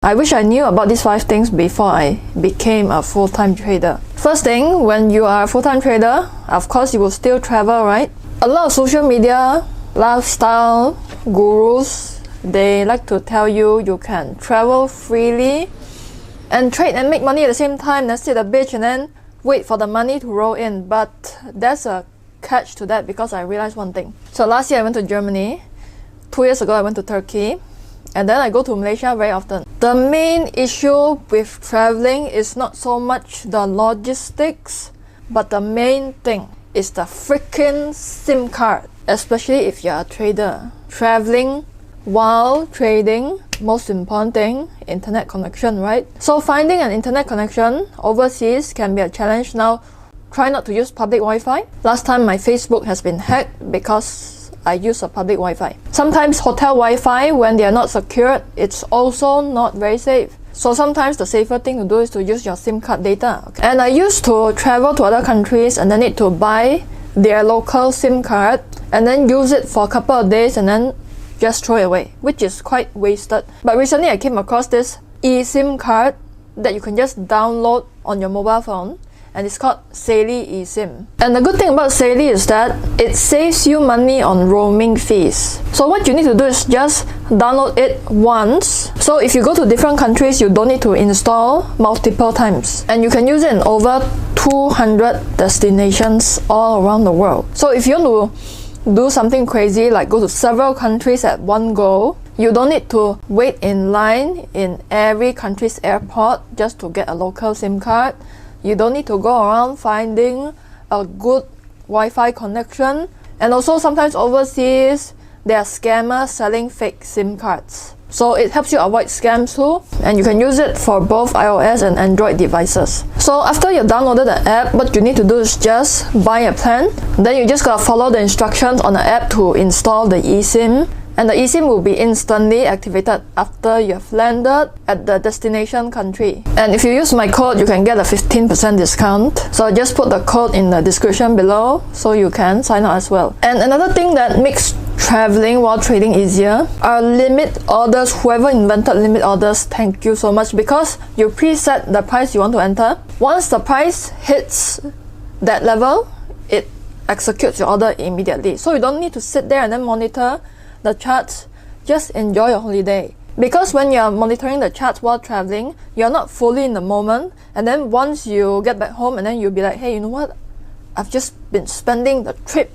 I wish I knew about these 5 things before I became a full-time trader. First thing, when you are a full-time trader, of course you will still travel, right? A lot of social media, lifestyle gurus, they like to tell you you can travel freely and trade and make money at the same time, then sit at the beach and then wait for the money to roll in. But there's a catch to that because I realized one thing. So last year I went to Germany, 2 years ago I went to Turkey, and then I go to Malaysia very often. The main issue with traveling is not so much the logistics, but the main thing is the freaking SIM card, especially if you're a trader. Traveling while trading, most important thing, internet connection, right? So finding an internet connection overseas can be a challenge. Now, try not to use public Wi-Fi. Last time my Facebook has been hacked because I use a public Wi-Fi. Sometimes hotel Wi-Fi, when they are not secured, it's also not very safe. So sometimes the safer thing to do is to use your SIM card data. Okay? And I used to travel to other countries and then need to buy their local SIM card and then use it for a couple of days and then just throw it away, which is quite wasted. But recently I came across this eSIM card that you can just download on your mobile phone, and it's called Saily eSIM. And the good thing about Saily is that it saves you money on roaming fees. So what you need to do is just download it once. So if you go to different countries, you don't need to install multiple times. And you can use it in over 200 destinations all around the world. So if you want to do something crazy like go to several countries at one go, you don't need to wait in line in every country's airport just to get a local SIM card. You don't need to go around finding a good Wi-Fi connection. And also sometimes overseas, there are scammers selling fake SIM cards. So it helps you avoid scams too. And you can use it for both iOS and Android devices. So after you downloaded the app, what you need to do is just buy a plan. Then you just gotta follow the instructions on the app to install the eSIM. And the eSIM will be instantly activated after you have landed at the destination country. And if you use my code, you can get a 15% discount. So I just put the code in the description below so you can sign up as well. And another thing that makes traveling while trading easier are limit orders. Whoever invented limit orders, thank you so much, because you preset the price you want to enter. Once the price hits that level, it executes your order immediately. So you don't need to sit there and then monitor the charts. Just enjoy your holiday. Because when you're monitoring the charts while traveling, you're not fully in the moment, and then once you get back home and then you'll be like, hey, you know what, I've just been spending the trip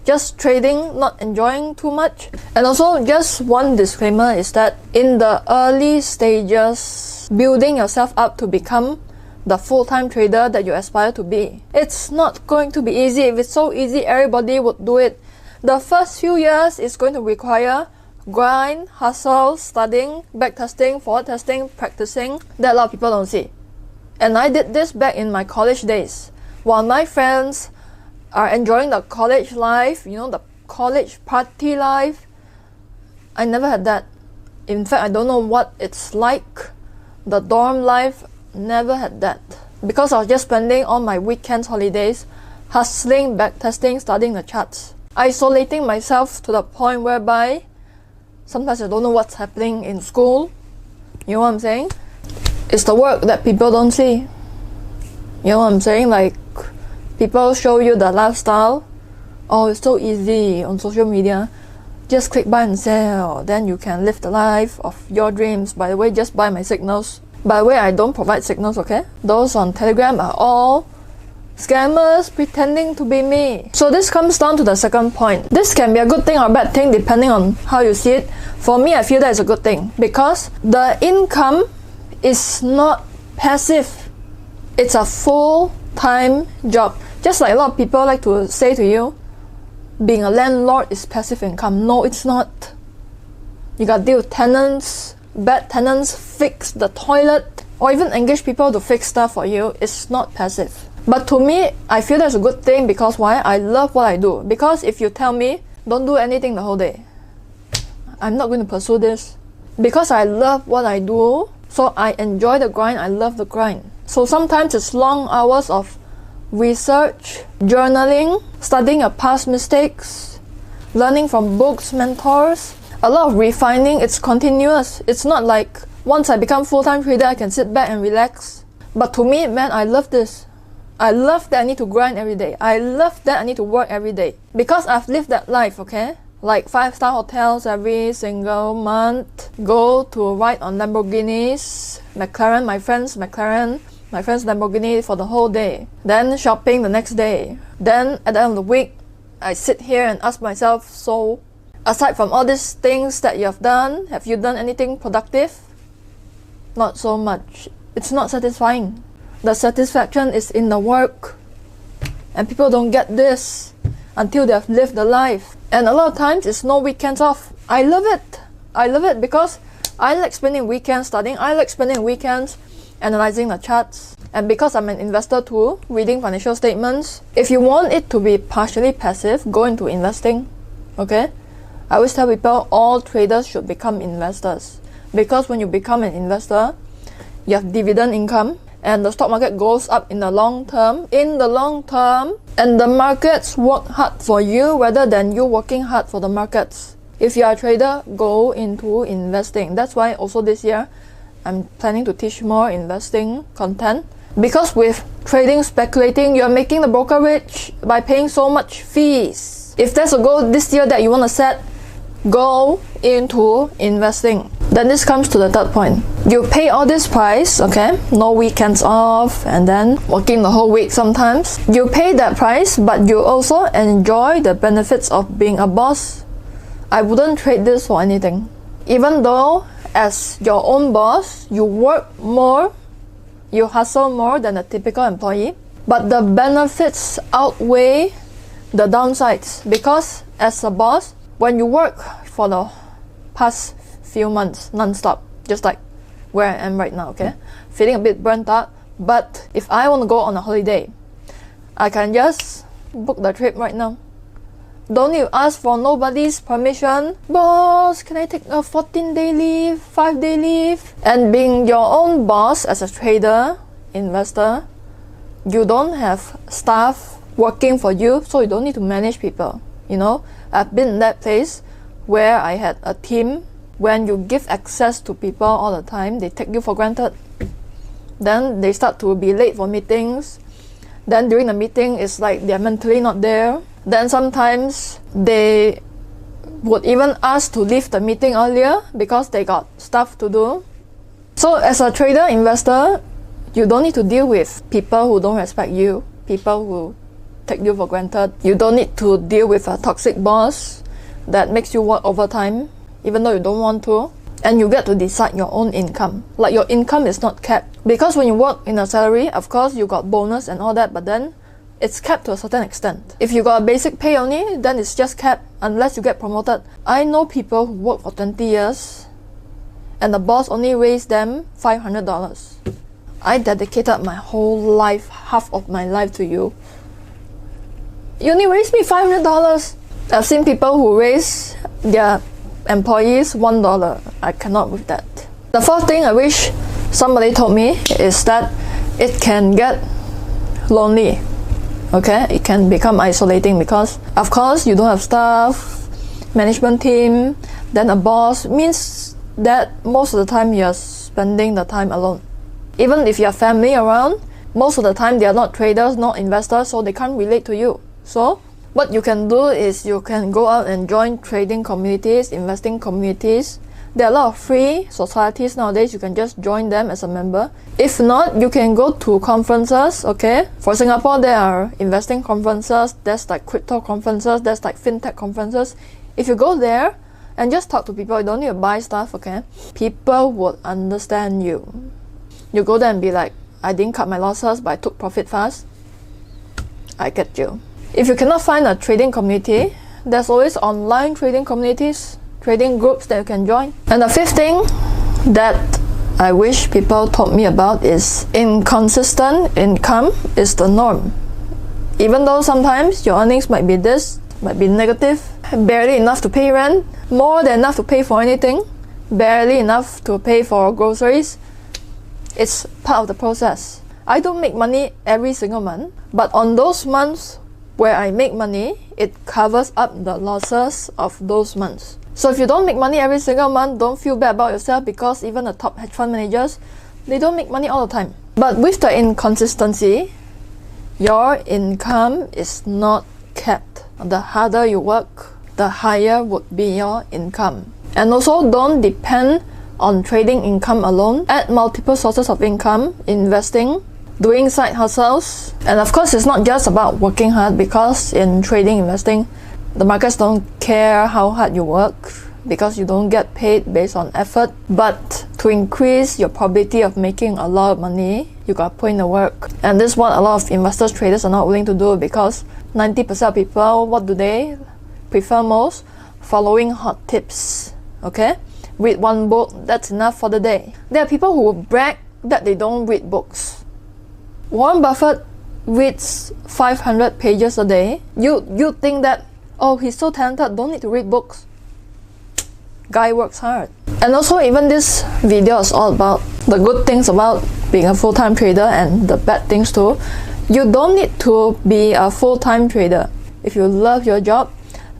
just trading, not enjoying too much. And also, just one disclaimer is that in the early stages, building yourself up to become the full-time trader that you aspire to be, it's not going to be easy. If it's so easy, everybody would do it. The first few years is going to require grind, hustle, studying, backtesting, forward testing, practicing, that a lot of people don't see. And I did this back in my college days. While my friends are enjoying the college life, you know, the college party life, I never had that. In fact, I don't know what it's like. The dorm life, never had that. Because I was just spending all my weekends, holidays, hustling, backtesting, studying the charts. Isolating myself to the point whereby sometimes I don't know what's happening in school. You know what I'm saying? It's the work that people don't see. You know what I'm saying? Like, people show you the lifestyle. Oh, it's so easy on social media. Just click buy and sell. Then you can live the life of your dreams. By the way, just buy my signals. By the way, I don't provide signals, okay? Those on Telegram are all scammers pretending to be me. So this comes down to the second point. This can be a good thing or a bad thing depending on how you see it. For me, I feel that it's a good thing because the income is not passive. It's a full-time job. Just like a lot of people like to say to you, being a landlord is passive income. No, it's not. You gotta deal with tenants, bad tenants, fix the toilet, or even engage people to fix stuff for you. It's not passive. But to me, I feel that's a good thing because why? I love what I do. Because if you tell me, don't do anything the whole day, I'm not going to pursue this. Because I love what I do, so I enjoy the grind, I love the grind. So sometimes it's long hours of research, journaling, studying your past mistakes, learning from books, mentors, a lot of refining. It's continuous. It's not like Once I become full-time trader, I can sit back and relax. But to me, man, I love this. I love that I need to grind every day. I love that I need to work every day. Because I've lived that life, okay? Like 5-star hotels every single month. Go to ride on Lamborghinis, McLaren, my friend's Lamborghini for the whole day. Then shopping the next day. Then at the end of the week, I sit here and ask myself, so aside from all these things that you have done, have you done anything productive? Not so much. It's not satisfying. The satisfaction is in the work. And people don't get this until they have lived the life. And a lot of times it's no weekends off. I love it. I love it because I like spending weekends studying. I like spending weekends analyzing the charts. And because I'm an investor too, reading financial statements. If you want it to be partially passive, go into investing. Okay? I always tell people all traders should become investors. Because when you become an investor, you have dividend income. And the stock market goes up in the long term. In the long term, and the markets work hard for you rather than you working hard for the markets. If you are a trader, go into investing. That's why also this year, I'm planning to teach more investing content. Because with trading, speculating, you're making the broker rich by paying so much fees. If there's a goal this year that you want to set, go into investing. Then this comes to the third point. You pay all this price, okay? No weekends off and then working the whole week sometimes. You pay that price, but you also enjoy the benefits of being a boss. I wouldn't trade this for anything. Even though as your own boss, you work more, you hustle more than a typical employee, but the benefits outweigh the downsides. Because as a boss, when you work for the past few months non-stop, just like where I am right now, okay? Feeling a bit burnt out, but if I want to go on a holiday, I can just book the trip right now. Don't need to ask for nobody's permission. Boss, can I take a 14-day leave, 5-day leave? And being your own boss as a trader, investor, you don't have staff working for you, so you don't need to manage people. You know, I've been in that place where I had a team. When you give access to people all the time, they take you for granted. Then they start to be late for meetings. Then during the meeting, it's like they're mentally not there. Then sometimes they would even ask to leave the meeting earlier because they got stuff to do. So as a trader, investor, you don't need to deal with people who don't respect you, people who take you for granted. You don't need to deal with a toxic boss that makes you work overtime even though you don't want to. And you get to decide your own income. Like your income is not capped. Because when you work in a salary, of course you got bonus and all that, but then it's capped to a certain extent. If you got a basic pay only, then it's just capped unless you get promoted. I know people who work for 20 years and the boss only raised them $500. I dedicated my whole life, half of my life to you. You only raised me $500. I've seen people who raise their employees $1. I cannot with that. The fourth thing I wish somebody told me is that it can get lonely. Okay, it can become isolating because of course you don't have staff, management team, then a boss. Means that most of the time you're spending the time alone. Even if you have family around, most of the time they are not traders, not investors, so they can't relate to you. So what you can do is you can go out and join trading communities, investing communities. There are a lot of free societies nowadays. You can just join them as a member. If not, you can go to conferences, okay? For Singapore, there are investing conferences. There's like crypto conferences. There's like fintech conferences. If you go there and just talk to people, you don't need to buy stuff, okay? People would understand you. You go there and be like, I didn't cut my losses, but I took profit fast. I get you. If you cannot find a trading community, there's always online trading communities, trading groups that you can join. And the fifth thing that I wish people taught me about is inconsistent income is the norm. Even though sometimes your earnings might be this, might be negative, barely enough to pay rent, more than enough to pay for anything, barely enough to pay for groceries, it's part of the process. I don't make money every single month, but on those months where I make money, it covers up the losses of those months. So if you don't make money every single month, don't feel bad about yourself, because even the top hedge fund managers, they don't make money all the time. But with the inconsistency, your income is not kept. The harder you work, the higher would be your income. And also, don't depend on trading income alone. Add multiple sources of income, investing, doing side hustles. And of course, it's not just about working hard, because in trading, investing, the markets don't care how hard you work, because you don't get paid based on effort. But to increase your probability of making a lot of money, you gotta put in the work. And this is what a lot of investors, traders are not willing to do, because 90% of people, what do they prefer most? Following hot tips. Okay? Read one book, that's enough for the day. There are people who brag that they don't read books. Warren Buffett reads 500 pages a day. You think that, oh, he's so talented, don't need to read books. Guy works hard. And also, even this video is all about the good things about being a full-time trader and the bad things too. You don't need to be a full-time trader. If you love your job,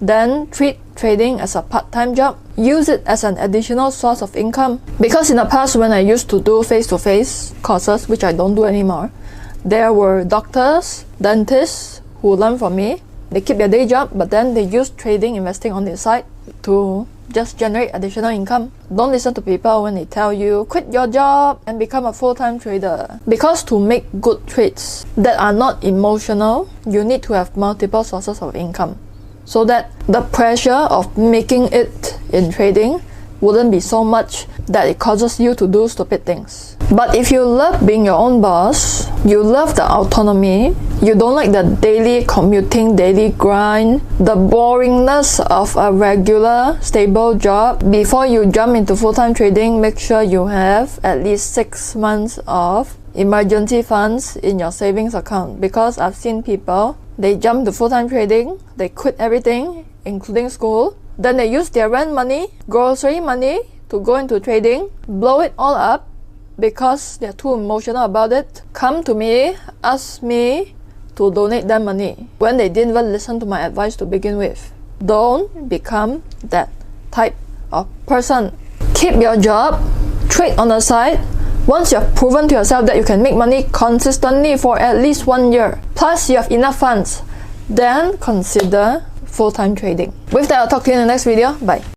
then treat trading as a part-time job. Use it as an additional source of income. Because in the past, when I used to do face-to-face courses, which I don't do anymore, there were doctors, dentists who learn from me. They keep their day job, but then they use trading, investing on their side to just generate additional income. Don't listen to people when they tell you quit your job and become a full-time trader. Because to make good trades that are not emotional, you need to have multiple sources of income, so that the pressure of making it in trading wouldn't be so much that it causes you to do stupid things. But if you love being your own boss, you love the autonomy, you don't like the daily commuting, daily grind, the boringness of a regular, stable job, before you jump into full-time trading, make sure you have at least 6 months of emergency funds in your savings account. Because I've seen people, they jump to full-time trading, they quit everything, including school, then they use their rent money, grocery money to go into trading, blow it all up because they're too emotional about it. Come to me, ask me to donate them money when they didn't even listen to my advice to begin with. Don't become that type of person. Keep your job, trade on the side. Once you have proven to yourself that you can make money consistently for at least 1 year, plus you have enough funds, then consider full-time trading. With that, I'll talk to you in the next video. Bye.